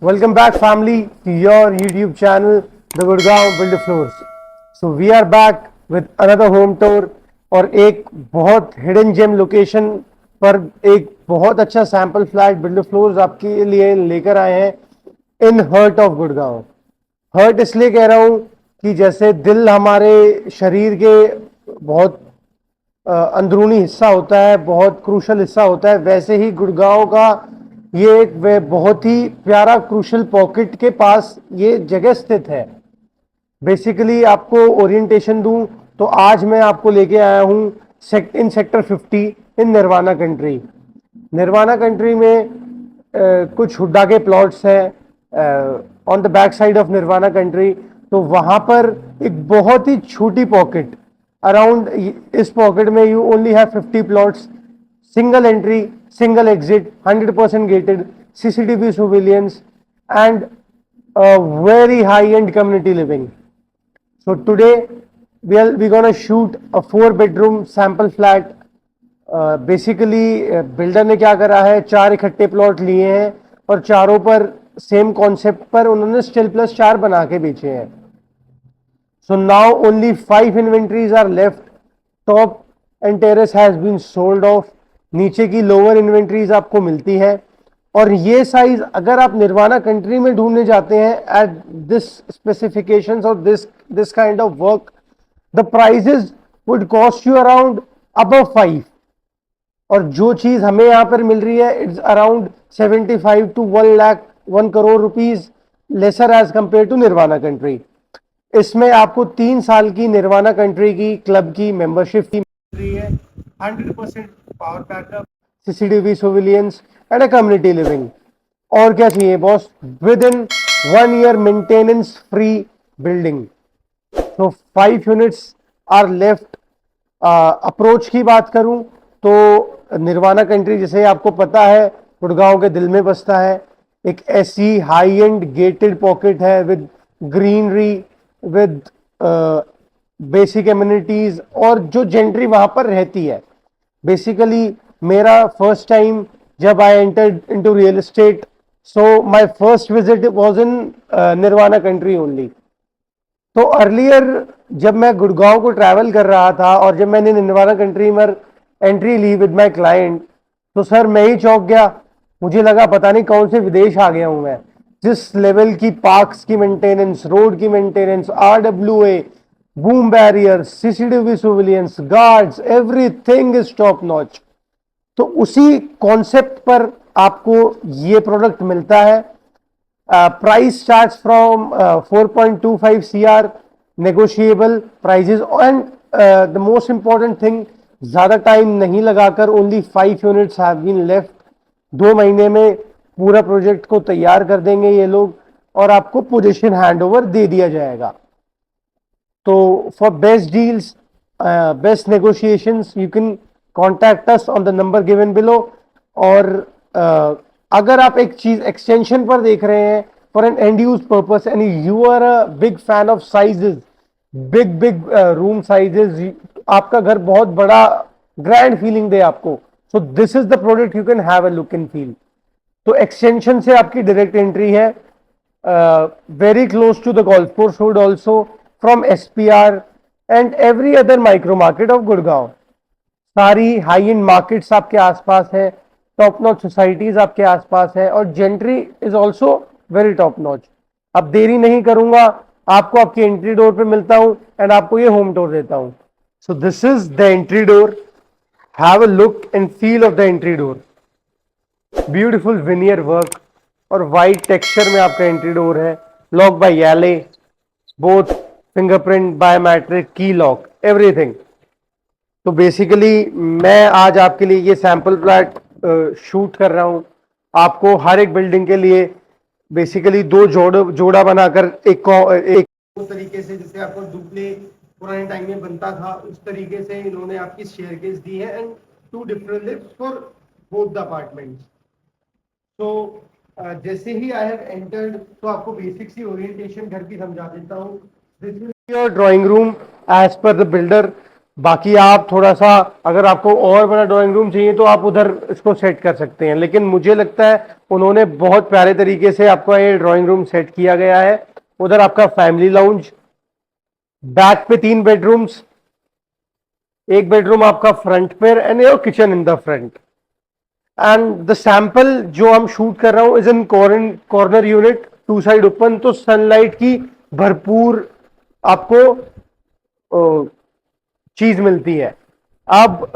Welcome back, family, to your YouTube channel, The Gurgaon Builder Floors. So we are back with another home tour और एक बहुत hidden GeM location पर एक बहुत अच्छा sample flat builder floors आपके लिए लेकर आए हैं इन हर्ट ऑफ गुड़गांव। हर्ट इसलिए कह रहा हूँ कि जैसे दिल हमारे शरीर के बहुत अंदरूनी हिस्सा होता है, बहुत क्रूशल हिस्सा होता है, वैसे ही गुड़गांव का ये एक बहुत ही प्यारा क्रूशल पॉकेट के पास ये जगह स्थित है। बेसिकली आपको ओरिएंटेशन दूं तो आज मैं आपको लेके आया हूं in sector 50 in Nirvana Country. Nirvana country में कुछ हुड्डा के प्लॉट्स हैं on the back side of Nirvana Country. तो वहां पर एक बहुत ही छोटी पॉकेट अराउंड, इस पॉकेट में you only have 50 plots, single entry, single exit, 100% gated, CCTV surveillance, and a very high-end community living. So today we're gonna shoot a 4-bedroom sample flat. Basically builder ने क्या करा है, 4 इकट्ठे plot लिए हैं और चारों पर सेम कॉन्सेप्ट पर उन्होंने स्टिल प्लस 4 बना के बेचे हैं। So now only 5 inventories are left. Top and terrace has been sold off. नीचे की लोअर इन्वेंट्रीज आपको मिलती है और ये साइज अगर आप निर्वाणा कंट्री में ढूंढने जाते हैं एट दिस स्पेसिफिकेशंस और this kind of work, the prices would cost you around above 5, और जो चीज हमें यहां पर मिल रही है it's around 75 to 1 lakh 1 crore rupees lesser as compare to Nirvana Country. इसमें आपको 3 साल की निर्वाणा कंट्री की क्लब की मेंबरशिप की मिल रही है, 100% power backup, CCTV surveillance and a community living. और क्या चाहिए boss? Within 1 year maintenance free building. तो 5 यूनिट्स आर लेफ्ट। अप्रोच की बात करूं तो निर्वाणा कंट्री जैसे आपको पता है गुड़गांव के दिल में बसता है। एक ऐसी हाई एंड गेटेड पॉकेट है with greenery, with basic amenities, और जो जेंट्री वहां पर रहती है। बेसिकली मेरा फर्स्ट टाइम जब I entered into real estate, so my first visit was in Nirvana Country only. तो अर्लियर जब मैं गुड़गांव को ट्रैवल कर रहा था और जब मैंने निर्वाणा कंट्री में एंट्री ली विद माय क्लाइंट, तो सर मैं ही चौंक गया। मुझे लगा पता नहीं कौन से विदेश आ गया हूं मैं। जिस लेवल की पार्क्स की मेंटेनेंस, रोड की maintenance, RWA, boom barrier, CCTV surveillance, guards, everything is top notch. तो उसी कॉन्सेप्ट पर आपको ये प्रोडक्ट मिलता है। Price starts from 4.25 CR, negotiable prices, and the most important thing, ज्यादा टाइम नहीं लगाकर only 5 units have been left. 2 महीने में पूरा प्रोजेक्ट को तैयार कर देंगे ये लोग और आपको पोजीशन हैंडओवर दे दिया जाएगा। तो for best deals, best negotiations, you can contact us on the number given below. और अगर आप एक चीज एक्सटेंशन पर देख रहे हैं for an end use purpose and you are a big fan of sizes, big big room sizes, आपका घर बहुत बड़ा ग्रैंड फीलिंग दे आपको, so this is the product you can have a look and feel. तो extension से आपकी direct entry है, very close to the golf course road also, from SPR and every other micro market of Gurgaon. सारी high and markets आपके आसपास है, top notch societies आपके आसपास है, और gentry is also very top notch. अब देरी नहीं करूंगा, आपको आपकी एंट्री डोर पे मिलता हूं एंड आपको ये होम टूर देता हूं। सो this is the entry door, have a look and feel of the entry door. Beautiful veneer work और वाइट टेक्सचर में आपका एंट्री डोर है, lock bye Yale, both fingerprint, biometric, की लॉक, एवरीथिंग। तो basically मैं आज आपके लिए ये सैंपल फ्लैट शूट कर रहा हूं। आपको हर एक बिल्डिंग के लिए बेसिकली 2 जोड़ा बनाकर एक तरीके से, जैसे आपको डुप्ले पुराने टाइम में बनता था उस तरीके से इन्होंने आपकी स्टेयरकेस दी है and 2 different lifts for both the apartments. तो जैसे ही आई हैव एंटर्ड तो आपको बेसिक सी ओरिएंटेशन घर की समझा देता हूँ। This is your drawing room as per the builder. बाकी आप थोड़ा सा, अगर आपको और बड़ा ड्राइंग रूम चाहिए तो आप उधर इसको सेट कर सकते हैं, लेकिन मुझे लगता है उन्होंने बहुत प्यारे तरीके से आपका ये ड्राइंग रूम सेट किया गया है। उधर आपका फैमिली लाउंज, बैक पे 3 बेडरूम्स, एक बेडरूम आपका फ्रंट पे and your kitchen in the front. And the sample जो हम शूट कर रहा हूं is in corner unit, 2 side open, तो सनलाइट की भरपूर आपको चीज मिलती है। अब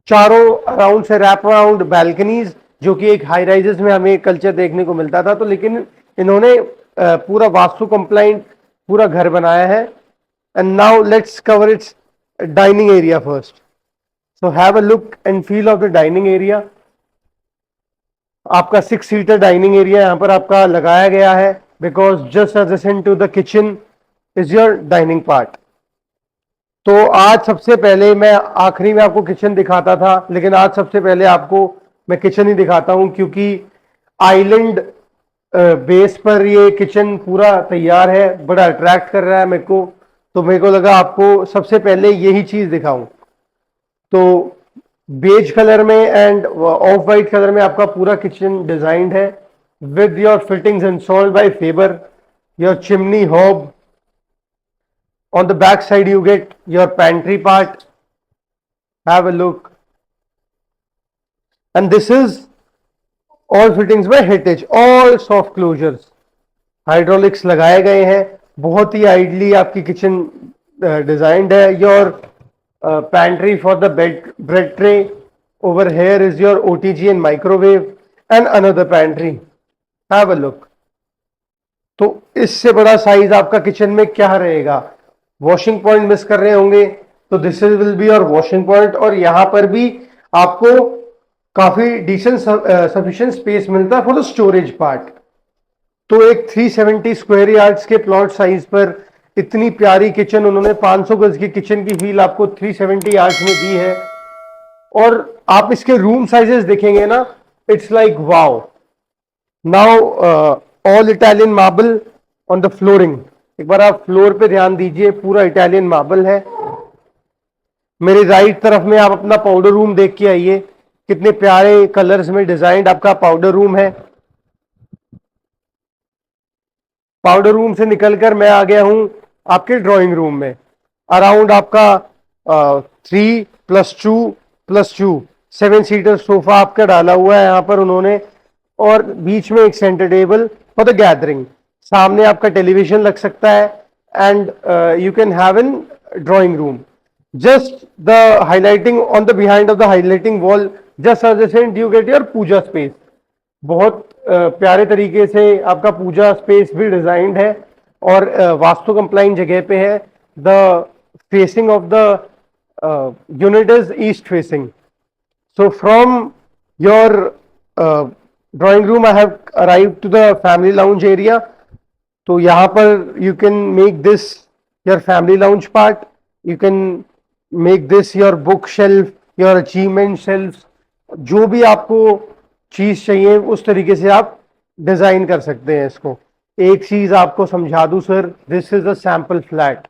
चारों अराउंड से रैप अराउंड बैल्कनीज, जो कि एक हाई राइजेस में हमें कल्चर देखने को मिलता था, तो लेकिन इन्होंने पूरा वास्तु कंप्लाइंट पूरा घर बनाया है। And now let's cover it's dining area first. So have a look and feel of the dining area. आपका 6 सीटर डाइनिंग एरिया यहां पर आपका लगाया गया है, because just adjacent to the kitchen is your dining part. तो आज सबसे पहले, मैं आखिरी में आपको किचन दिखाता था, लेकिन आज सबसे पहले आपको मैं किचन ही दिखाता हूं, क्योंकि आइलैंड बेस पर ये किचन पूरा तैयार है, बड़ा अट्रैक्ट कर रहा है मेरे को, तो मेरे को लगा आपको सबसे पहले यही चीज दिखाऊं। तो बेज कलर में एंड ऑफ वाइट कलर में आपका पूरा किचन डिजाइंड है, with your fittings installed by Faber, your chimney hob. On the back side you get your pantry part. Have a look. And this is all fittings by Heritage, all soft closures. Hydraulics लगाए गए हैं, बहुत ही ideally आपकी kitchen designed है। Your pantry for the bread tray. Over here is your OTG and microwave and another pantry. Have a look. तो इससे बड़ा size आपका किचन में क्या रहेगा। वॉशिंग पॉइंट मिस कर रहे होंगे, तो this is will be your washing point, और यहां पर भी आपको काफी डिसेंट सफिशिएंट स्पेस मिलता है फॉर द स्टोरेज पार्ट। तो एक 370 स्क्वायर यार्ड्स के प्लॉट साइज पर इतनी प्यारी किचन, उन्होंने 500 गज की किचन की फील आपको 370 यार्ड्स में दी है। और आप इसके रूम साइजेस देखेंगे ना, it's like wow. Now all Italian marble on the flooring. एक बार आप फ्लोर पे ध्यान दीजिए, पूरा इटालियन मार्बल है। मेरे राइट तरफ में आप अपना पाउडर रूम देख के आइए, कितने प्यारे कलर्स में डिजाइंड आपका पाउडर रूम है। पाउडर रूम से निकलकर मैं आ गया हूं आपके ड्राइंग रूम में। अराउंड आपका 3+2+2 7 सीटर सोफा आपका डाला हुआ है यहां पर उन्होंने, और बीच में एक centre table for the gathering. सामने आपका टेलीविजन लग सकता है, and you can have in drawing room. Just the highlighting on the behind of the highlighting wall, just adjacent you get your puja space. बहुत प्यारे तरीके से आपका पूजा स्पेस भी डिजाइंड है, और वास्तु कंप्लाइंट जगह पे है। The facing of the unit is east facing. So from your drawing room, I have arrived to the family lounge area. तो यहाँ पर you can make this your family lounge part. You can make this your book shelf, your achievement shelves. जो भी आपको चीज चाहिए उस तरीके से आप डिजाइन कर सकते हैं इसको। एक चीज आपको समझा दूं sir, this is a sample flat.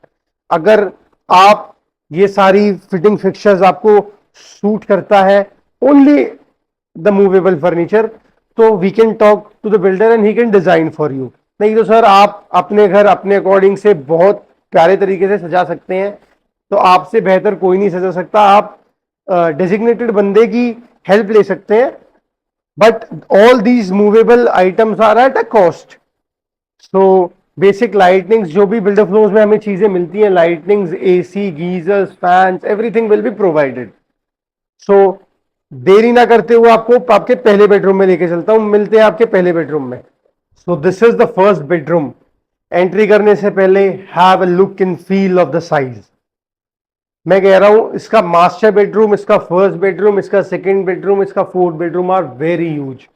अगर आप ये सारी फिटिंग फिक्चर्स आपको सूट करता है, only the movable furniture, तो we can talk to the builder and he can design for you। नहीं तो सर आप अपने घर अपने अकॉर्डिंग से बहुत प्यारे तरीके से सजा सकते हैं, तो आपसे बेहतर कोई नहीं सजा सकता। आप डेजिग्नेटेड बंदे की हेल्प ले सकते हैं, but all these movable items are at a cost. So basic lightnings जो भी बिल्डर फ्लोर्स में हमें चीजें मिलती हैं, lightnings, AC, geysers, fans, everything will be provided. So देरी ना करते हुए आपको आपके पहले बेडरूम में लेके चलता हूं। मिलते हैं आपके पहले बेडरूम में। So this is the first bedroom. Entry करने से पहले have a look in feel of the size. मैं कह रहा हूं इसका मास्टर बेडरूम, इसका फर्स्ट बेडरूम, इसका सेकंड बेडरूम, इसका fourth bedroom are very huge.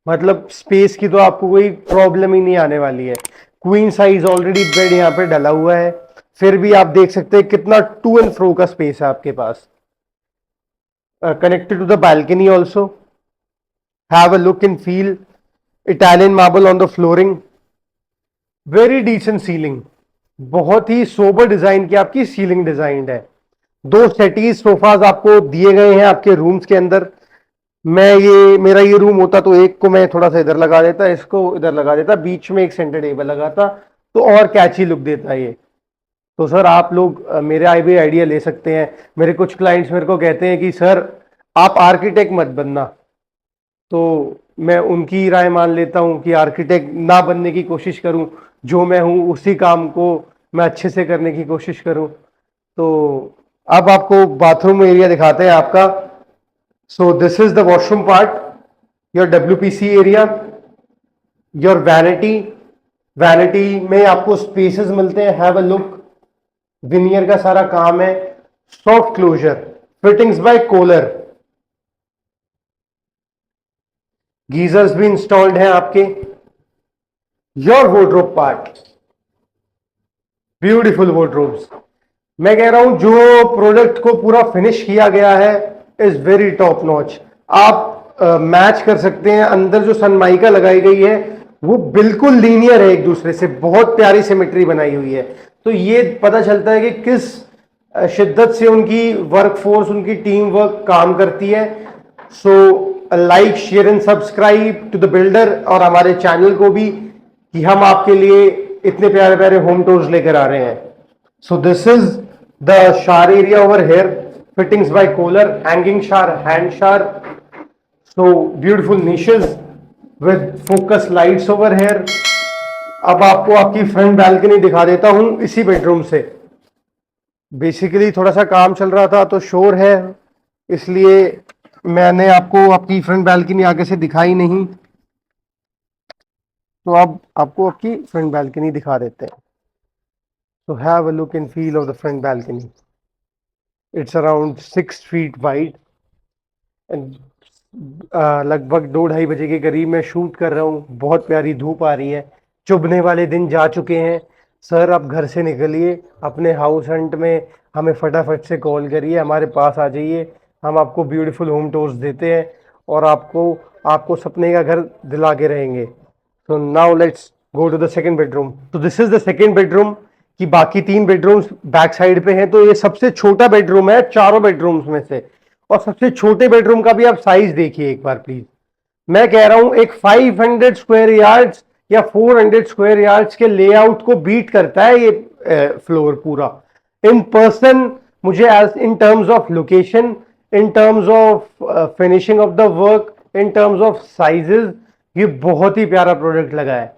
मतलब स्पेस की तो आपको कोई प्रॉब्लम ही नहीं आने वाली है। क्वीन साइज ऑलरेडी बेड यहाँ पे डला हुआ है, फिर भी आप देख सकते हैं कितना टू एंड फ्रो का स्पेस है आपके पास। Connected to the balcony also. Have a look and feel. Italian marble on the flooring. Very decent ceiling. बहुत ही सोबर डिजाइन की आपकी सीलिंग डिजाइंड है। 2 सेटीज सोफाज आपको दिए गए हैं आपके रूम्स के अंदर। मेरा ये रूम होता तो एक को मैं थोड़ा सा इधर लगा देता, इसको इधर लगा देता, बीच में एक सेंटर टेबल लगाता, तो और कैची लुक देता ये। तो सर आप लोग मेरे भी आइडिया ले सकते हैं। मेरे कुछ क्लाइंट्स मेरे को कहते हैं कि सर आप आर्किटेक्ट मत बनना, तो मैं उनकी राय मान लेता हूं कि आर्किटेक्ट ना बनने की कोशिश करूं, जो मैं हूं उसी काम को मैं अच्छे से करने की कोशिश करूं। तो अब आपको बाथरूम एरिया दिखाते हैं आपका। सो this is the washroom part, your WPC area, your vanity. Vanity में आपको स्पेसेस मिलते हैं, हैव अ लुक। विनियर का सारा काम है, soft closer, fittings by Kohler, geysers भी इंस्टॉल्ड हैं आपके। Your wardrobe part, beautiful wardrobes. मैं कह रहा हूं जो प्रोडक्ट को पूरा फिनिश किया गया है इज वेरी टॉप नॉच। आप मैच कर सकते हैं, अंदर जो सनमाइका लगाई गई है वो बिल्कुल लीनियर है एक दूसरे से, बहुत प्यारी सिमेट्री बनाई हुई है। तो ये पता चलता है कि किस शिद्दत से उनकी वर्कफोर्स, उनकी टीम वर्क काम करती है। So like, share and subscribe to the builder, और हमारे चैनल को भी, कि हम आपके लिए इतने प्यारे प्यारे होम टूर्स लेकर आ रहे हैं। So this is the shower area over here, fittings by Kohler, hanging shower, hand shower. So beautiful niches with focus lights over here. अब आपको आपकी फ्रंट बैल्कनी दिखा देता हूं इसी बेडरूम से। बेसिकली थोड़ा सा काम चल रहा था तो शोर है, इसलिए मैंने आपको आपकी फ्रंट बैल्कनी आगे से दिखाई नहीं। तो अब आपको आपकी फ्रंट बैल्कनी दिखा देते हैं। So have a look and feel of the front balcony. It's around 6 feet wide and लगभग 2-2:30 बजे के करीब मैं शूट कर रहा हूँ। बहुत प्यारी धूप आ रही है, चुभने वाले दिन जा चुके हैं। सर आप घर से निकलिए, अपने हाउस हंट में हमें फटाफट से कॉल करिए, हमारे पास आ जाइए। हम आपको ब्यूटीफुल होम टूर्स देते हैं और आपको सपने का घर दिला के रहेंगे। So now let's go to the second bedroom. So this is the second bedroom, कि बाकी 3 बेडरूम्स बैक साइड पे हैं, तो ये सबसे छोटा बेडरूम है चारों बेडरूम्स में से। और सबसे छोटे बेडरूम का भी आप साइज देखिए एक बार प्लीज। मैं कह रहा हूं एक 500 स्क्वायर यार्ड्स या 400 स्क्वायर यार्ड्स के लेआउट को बीट करता है ये फ्लोर पूरा। इन पर्सन मुझे as in terms of location, in terms of finishing of the work, in terms of sizes, ये बहुत ही प्यारा प्रोडक्ट लगा है।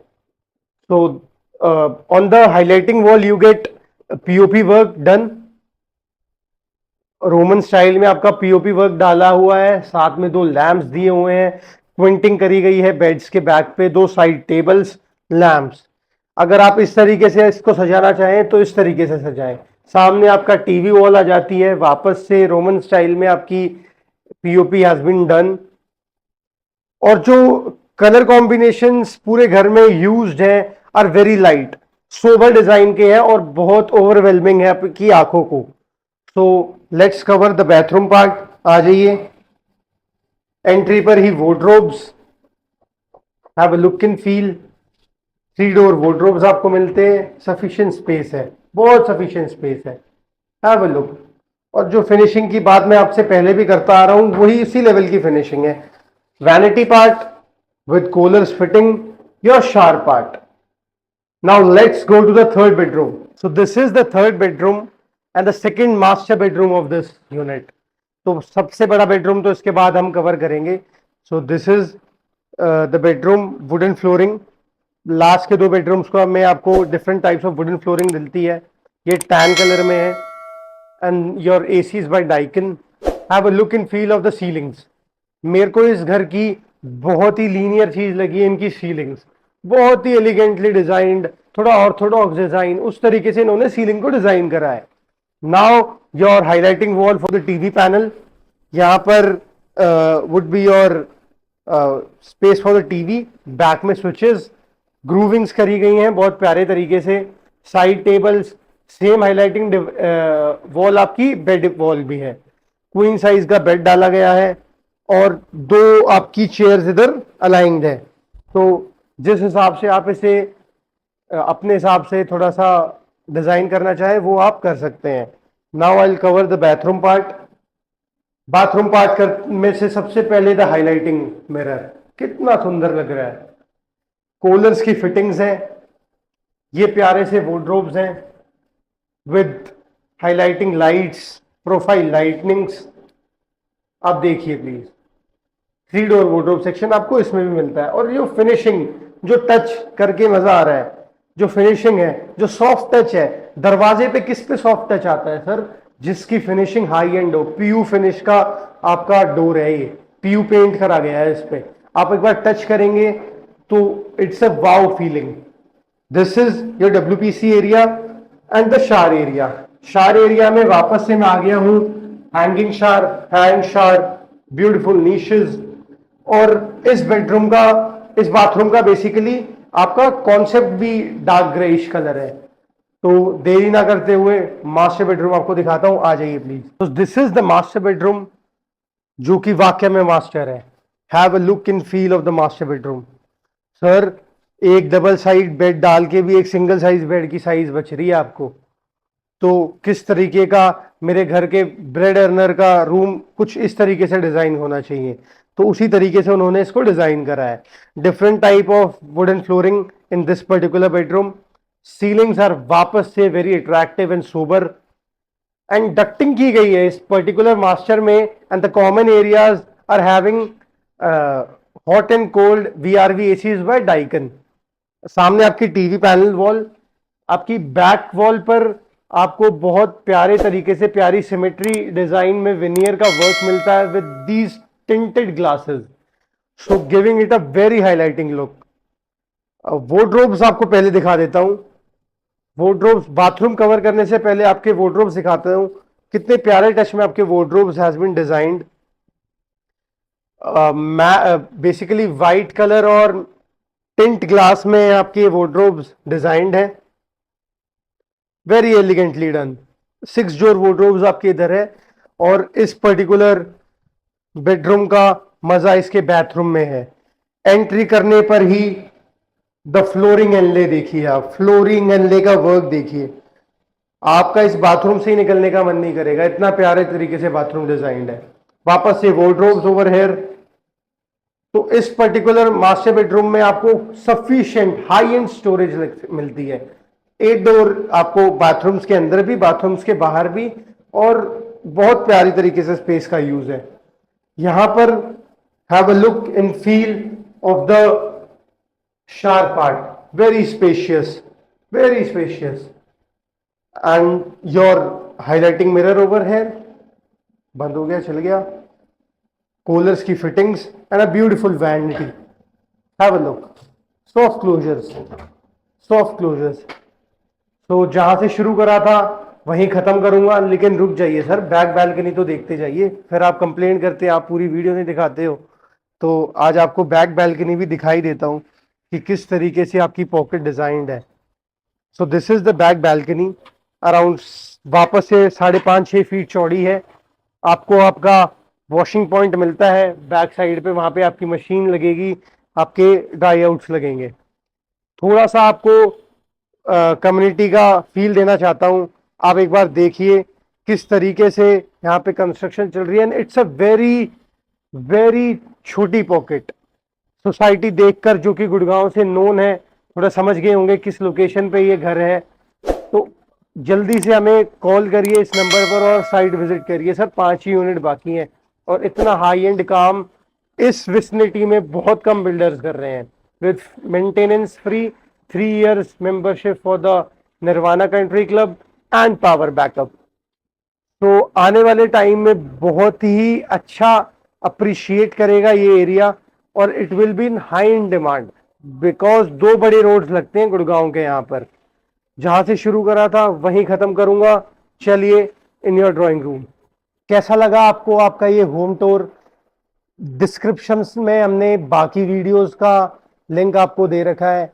So on the highlighting wall you get POP work done, Roman style में आपका POP work डाला हुआ है, साथ में 2 लैंप्स दिए हुए हैं, क्विंटिंग करी गई है बेड्स के बैक पे, 2 साइड टेबल्स, लैंप्स। अगर आप इस तरीके से इसको सजाना चाहें तो इस तरीके से सजाएं। सामने आपका टीवी वॉल आ जाती है, वापस से रोमन स्टाइल में आपकी POP हैज बीन डन। और जो कलर कॉम्बिनेशंस पूरे घर में यूज्ड हैं are very light, sober design के हैं और बहुत ओवरवेलमिंग है आपकी आंखों को। So let's cover the bathroom part. आ जाइए, एंट्री पर ही wardrobes, have a look and feel. 3 door wardrobes आपको मिलते हैं, सफिशिएंट स्पेस है, बहुत सफिशिएंट स्पेस है, हैव अ लुक। और जो फिनिशिंग की बात मैं आपसे पहले भी करता आ रहा हूं वही इसी लेवल की फिनिशिंग है। Vanity part with Kohler's fitting, your shower part. Now let's go to the third bedroom. So this is the third bedroom and the second master bedroom of this unit. तो सबसे बड़ा bedroom तो इसके बाद हम cover करेंगे। So this is the bedroom, wooden flooring. Last के 2 bedrooms को मैं आपको different types of wooden flooring मिलती है। ये टैन कलर में है and your AC is by Daikin. Have a look and feel of the ceilings. मेरे को इस घर की बहुत ही लीनियर चीज लगी है, इनकी सीलिंग्स बहुत ही एलिगेंटली डिजाइंड, थोड़ा ऑर्थोडॉक्स डिजाइन, उस तरीके से इन्होंने सीलिंग को डिजाइन करा है। Now your highlighting wall for the TV panel, यहाँ पर would be your space for the TV. Back में स्विचेस, ग्रूविंग्स करी गई हैं बहुत प्यारे तरीके से। Side tables, same highlighting wall आपकी बेड वॉल भी है, क्वीन साइज का बेड डाला गया है और 2 आपकी चेयर्स इधर अलाइंड है। तो जिस हिसाब से आप इसे अपने हिसाब से थोड़ा सा डिजाइन करना चाहें वो आप कर सकते हैं। Now I will cover the bathroom part. Bathroom part में से सबसे पहले द हाईलाइटिंग मिरर, कितना सुंदर लग रहा है। कूलर्स की फिटिंग्स हैं, ये प्यारे से वॉर्डरोब्स हैं with highlighting lights, profile lightnings. आप देखिए प्लीज, 3 डोर वार्डरोब सेक्शन आपको इसमें भी मिलता है। और जो फिनिशिंग, जो टच करके मजा आ रहा है, जो फिनिशिंग है, जो सॉफ्ट टच है। दरवाजे पे किस पे सॉफ्ट टच आता है सर? जिसकी फिनिशिंग हाई एंड हो। पीयू फिनिश का आपका डोर है, ये पीयू पेंट करा गया है इस पे। आप एक बार टच करेंगे तो it's a wow feeling. This is your WPC area and the शार एरिया। शार एरिया में वापस से मैं आ गया हूं। हैंगिंग शार, हैंग शार, ब्यूटीफुल नीशेस। और इस बेडरूम का, इस बाथरूम का बेसिकली आपका कॉन्सेप्ट भी डार्क ग्रेइश कलर है। तो देरी ना करते हुए मास्टर बेडरूम आपको दिखाता हूं, आ जाइए प्लीज। तो this is the master bedroom, जो कि वाकई में मास्टर है। Have a look in feel of the master bedroom. Sir, एक डबल साइड बेड डाल के भी एक सिंगल साइज बेड की साइज बच रही है आपको। तो किस तरीके का, मेरे घर के ब्रेड अर्नर का रूम कुछ इस तरीके से डिजाइन होना चाहिए, तो उसी तरीके से उन्होंने इसको डिजाइन करा है। Different type of wooden flooring in this particular bedroom. Ceilings are वापस से very attractive and sober, and ducting की गई है इस पर्टिकुलर मास्टर में। And the common areas are having hot and cold VRV ACs by Daikin. सामने आपकी TV panel wall, आपकी बैक वॉल पर आपको बहुत प्यारे तरीके से प्यारी सिमेट्री डिजाइन में विनियर का वर्क मिलता है with these tinted glasses, so giving it a very highlighting look. Wardrobes आपको पहले दिखा देता हूं। वार्डरोब्स, बाथरूम कवर करने से पहले आपके वार्डरोब्स दिखाता हूं। कितने प्यारे टच में आपके wardrobes has been designed. Basically white colour और टिंट ग्लास में आपके वार्डरोब्स डिजाइंड है, very elegantly done. 6 door wardrobes आपके इधर है। और इस पर्टिकुलर बेडरूम का मजा इसके बाथरूम में है। एंट्री करने पर ही द फ्लोरिंग एनले देखिए, आप फ्लोरिंग एनले का वर्क देखिए, आपका इस बाथरूम से ही निकलने का मन नहीं करेगा, इतना प्यारे तरीके से बाथरूम डिजाइंड है। वापस से वार्डरोब्स ओवर हेयर। तो इस पर्टिकुलर मास्टर बेडरूम में आपको सफिशिएंट हाई एंड स्टोरेज मिलती है। 8 डोर आपको बाथरूम्स के अंदर भी, बाथरूम्स के बाहर भी, और बहुत प्यारी तरीके से स्पेस का यूज है। यहां पर have a look in feel of the shower part, very spacious, very spacious. And your highlighting mirror over here, बंद हो गया, चल गया। कूलर्स की fittings and a beautiful vanity. Have a look, soft closures, soft closures. तो जहां से शुरू करा था वहीं खत्म करूंगा, लेकिन रुक जाइए सर, बैक बैल्कनी तो देखते जाइए, फिर आप कंप्लेन करते हैं आप पूरी वीडियो नहीं दिखाते हो। तो आज आपको बैक बैल्कनी भी दिखाई देता हूं कि किस तरीके से आपकी पॉकेट डिजाइंड है। सो this is the back balcony, around वापस से 5.5-6 फीट चौड़ी है। आपको आपका वॉशिंग पॉइंट मिलता है बैक साइड पे, वहां पे आपकी मशीन लगेगी, आपके ड्राई आउट्स लगेंगे। थोड़ा सा आपको कम्युनिटी का फील देना चाहता हूं। आप एक बार देखिए किस तरीके से यहाँ पे कंस्ट्रक्शन चल रही है। इट्स अ वेरी वेरी छोटी पॉकेट। सोसाइटी देखकर, जो कि गुड़गांव से नोन है, थोड़ा समझ गए होंगे किस लोकेशन पे ये घर है। तो जल्दी से हमें कॉल करिए इस नंबर पर और साइट विजिट करिए सर, 5 ही यूनिट बाकी हैं। और इतना हाई एंड काम इस विसिनिटी में बहुत कम बिल्डर्स कर रहे हैं, with maintenance free, 3 years membership for the Nirvana country club and power backup. तो आने वाले टाइम में बहुत ही अच्छा अप्रिशिएट करेगा ये एरिया, और it will be in high in demand, because 2 बड़े रोड्स लगते हैं गुड़गांव के यहाँ पर। जहां से शुरू करा था वहीं खत्म करूंगा। चलिए इन योर ड्राइंग रूम। कैसा लगा आपको आपका ये होम टूर? डिस्क्रिप्शन में हमने बाकी वीडियोस का लिंक आपको दे रखा है।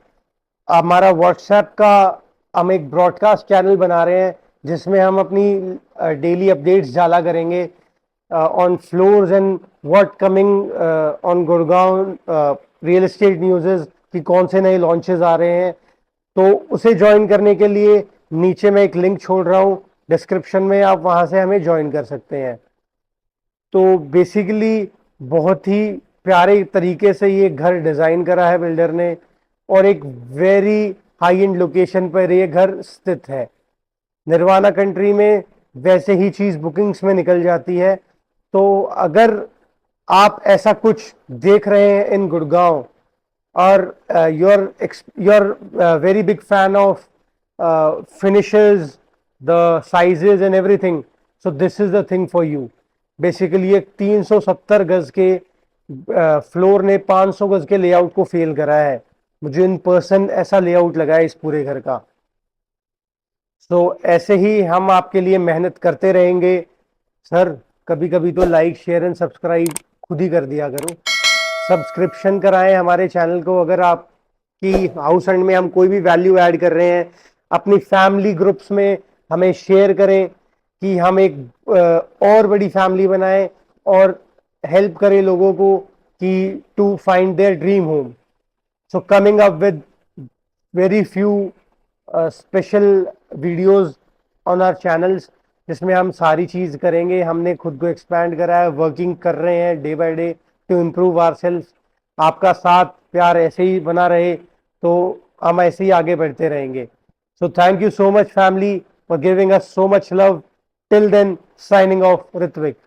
हमारा व्हाट्सएप का हम एक ब्रॉडकास्ट चैनल बना रहे हैं, जिसमें हम अपनी डेली अपडेट्स डाला करेंगे on floors and what coming on Gurgaon real estate news, कि कौन से नए लॉन्चेस आ रहे हैं। तो उसे ज्वाइन करने के लिए नीचे मैं एक लिंक छोड़ रहा हूं, डिस्क्रिप्शन में, आप वहां से हमें ज्वाइन कर सकते हैं। तो बेसिकली बहुत ही प्यारे तरीके से ये घर डिजाइन करा है बिल्डर ने, और एक वेरी हाई एंड लोकेशन पर ये घर स्थित है। निर्वाणा कंट्री में वैसे ही चीज बुकिंग्स में निकल जाती है। तो अगर आप ऐसा कुछ देख रहे हैं इन गुड़गांव, और you're very big fan of finishes, the sizes and everything, so this is the thing for you। Basically एक 370 गज के फ्लोर ने 500 गज के लेआउट को फेल करा है। मुझे इन पर्सन ऐसा लेआउट लगा है इस पूरे घर का। सो ऐसे ही हम आपके लिए मेहनत करते रहेंगे सर। कभी कभी तो लाइक शेयर एंड सब्सक्राइब खुद ही कर दिया करो। सब्सक्रिप्शन कराएं हमारे चैनल को। अगर आपकी हाउस एंड में हम कोई भी वैल्यू ऐड कर रहे हैं, अपनी फैमिली ग्रुप्स में हमें शेयर करें कि हम एक और बड़ी फैमिली बनाएं और हेल्प करें लोगों को कि to find their dream home. So coming up with very few special videos on our channels, जिसमें हम सारी चीज करेंगे। हमने खुद को एक्सपैंड करा है, वर्किंग कर रहे हैं day by day to improve our self. आपका साथ प्यार ऐसे ही बना रहे तो हम ऐसे ही आगे बढ़ते रहेंगे। So thank you so much family for giving us so much love. Till then, signing off, Ritwik.